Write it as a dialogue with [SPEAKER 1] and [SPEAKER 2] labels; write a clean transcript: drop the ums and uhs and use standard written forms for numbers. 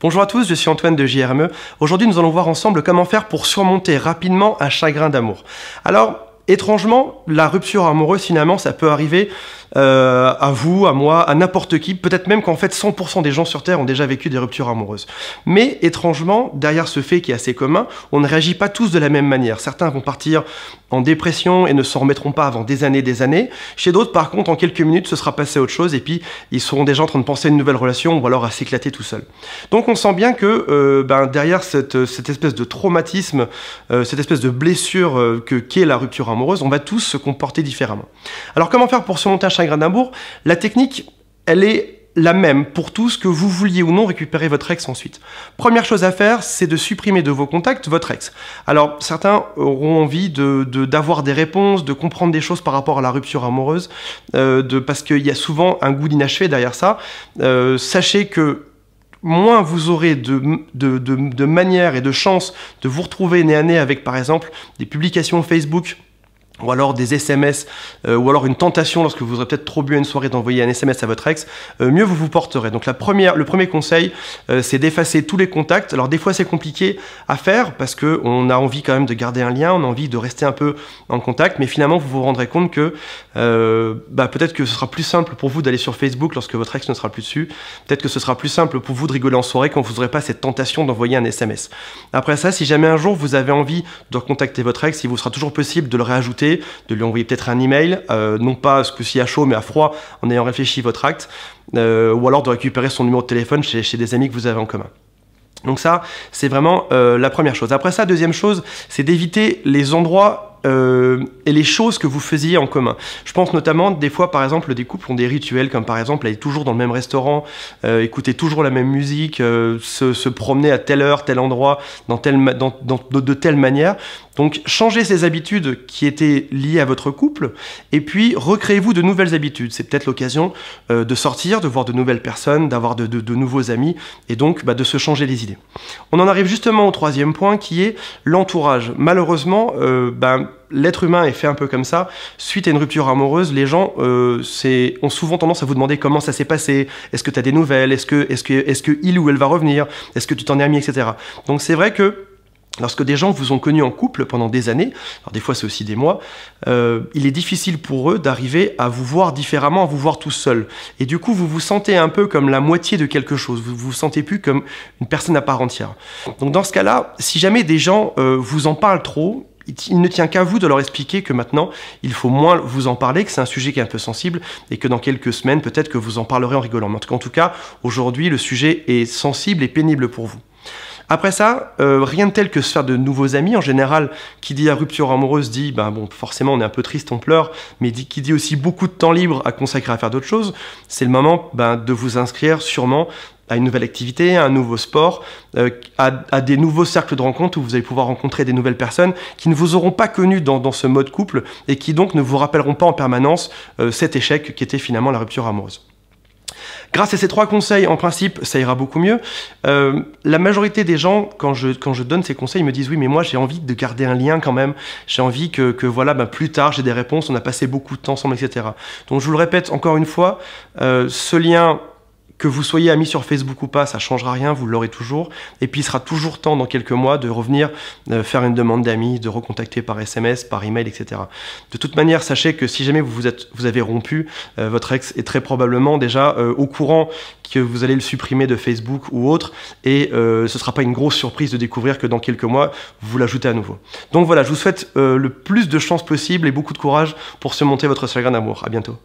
[SPEAKER 1] Bonjour à tous, je suis Antoine de JRME. Aujourd'hui, nous allons voir ensemble comment faire pour surmonter rapidement un chagrin d'amour. Alors, étrangement, la rupture amoureuse, finalement, ça peut arriver à vous, à moi, à n'importe qui. Peut-être même qu'en fait, 100% des gens sur Terre ont déjà vécu des ruptures amoureuses. Mais étrangement, derrière ce fait qui est assez commun, on ne réagit pas tous de la même manière. Certains vont partir en dépression et ne s'en remettront pas avant des années. Chez d'autres, par contre, en quelques minutes, ce sera passé à autre chose et puis ils seront déjà en train de penser à une nouvelle relation ou alors à s'éclater tout seul. Donc on sent bien que derrière cette espèce de traumatisme, cette espèce de blessure qu'est la rupture amoureuse, on va tous se comporter différemment. Alors comment faire pour surmonter un chagrin d'amour? La technique, elle est la même pour tous, que vous vouliez ou non récupérer votre ex ensuite. Première chose à faire, c'est de supprimer de vos contacts votre ex. Alors, certains auront envie d'avoir des réponses, de comprendre des choses par rapport à la rupture amoureuse, parce qu'il y a souvent un goût d'inachevé derrière ça. Sachez que moins vous aurez de manières et de chances de vous retrouver nez à nez avec, par exemple, des publications Facebook, ou alors des SMS, ou alors une tentation lorsque vous aurez peut-être trop bu à une soirée d'envoyer un SMS à votre ex, mieux vous vous porterez. Donc le premier conseil, c'est d'effacer tous les contacts. Alors des fois c'est compliqué à faire parce qu'on a envie quand même de garder un lien, on a envie de rester un peu en contact, mais finalement vous vous rendrez compte que peut-être que ce sera plus simple pour vous d'aller sur Facebook lorsque votre ex ne sera plus dessus, peut-être que ce sera plus simple pour vous de rigoler en soirée quand vous n'aurez pas cette tentation d'envoyer un SMS. Après ça, si jamais un jour vous avez envie de recontacter votre ex, il vous sera toujours possible de le réajouter, de lui envoyer peut-être un email, non pas ce coup-ci à chaud mais à froid, en ayant réfléchi votre acte, ou alors de récupérer son numéro de téléphone chez des amis que vous avez en commun. Donc ça, c'est vraiment la première chose. Après ça, deuxième chose, c'est d'éviter les endroits et les choses que vous faisiez en commun. Je pense notamment, des fois, par exemple, des couples ont des rituels, comme par exemple aller toujours dans le même restaurant, écouter toujours la même musique, se promener à telle heure, tel endroit, de telle manière. Donc, changez ces habitudes qui étaient liées à votre couple, et puis recréez-vous de nouvelles habitudes. C'est peut-être l'occasion de sortir, de voir de nouvelles personnes, d'avoir de nouveaux amis, et donc de se changer les idées. On en arrive justement au troisième point, qui est l'entourage. Malheureusement, l'être humain est fait un peu comme ça. Suite à une rupture amoureuse, les gens ont souvent tendance à vous demander comment ça s'est passé, est-ce que tu as des nouvelles, est-ce que il ou elle va revenir, est-ce que tu t'en es remis, etc. Donc c'est vrai que lorsque des gens vous ont connu en couple pendant des années, alors des fois c'est aussi des mois, il est difficile pour eux d'arriver à vous voir différemment, à vous voir tout seul. Et du coup, vous vous sentez un peu comme la moitié de quelque chose, vous vous sentez plus comme une personne à part entière. Donc dans ce cas-là, si jamais des gens vous en parlent trop, il ne tient qu'à vous de leur expliquer que maintenant, il faut moins vous en parler, que c'est un sujet qui est un peu sensible et que dans quelques semaines, peut-être que vous en parlerez en rigolant. Mais en tout cas, aujourd'hui, le sujet est sensible et pénible pour vous. Après ça, rien de tel que se faire de nouveaux amis. En général, qui dit rupture amoureuse dit, forcément on est un peu triste, on pleure, mais qui dit aussi beaucoup de temps libre à consacrer à faire d'autres choses. C'est le moment de vous inscrire sûrement à une nouvelle activité, à un nouveau sport, à des nouveaux cercles de rencontres où vous allez pouvoir rencontrer des nouvelles personnes qui ne vous auront pas connu dans ce mode couple et qui donc ne vous rappelleront pas en permanence cet échec qui était finalement la rupture amoureuse. Grâce à ces trois conseils, en principe, ça ira beaucoup mieux. La majorité des gens, quand je donne ces conseils, ils me disent « Oui, mais moi, j'ai envie de garder un lien quand même. J'ai envie que plus tard, j'ai des réponses. On a passé beaucoup de temps ensemble, etc. » Donc, je vous le répète encore une fois, ce lien, que vous soyez amis sur Facebook ou pas, ça ne changera rien, vous l'aurez toujours. Et puis, il sera toujours temps, dans quelques mois, de revenir faire une demande d'amis, de recontacter par SMS, par email, etc. De toute manière, sachez que si jamais vous avez rompu, votre ex est très probablement déjà au courant que vous allez le supprimer de Facebook ou autre, et ce ne sera pas une grosse surprise de découvrir que dans quelques mois, vous l'ajoutez à nouveau. Donc voilà, je vous souhaite le plus de chance possible et beaucoup de courage pour surmonter votre chagrin d'amour. À bientôt.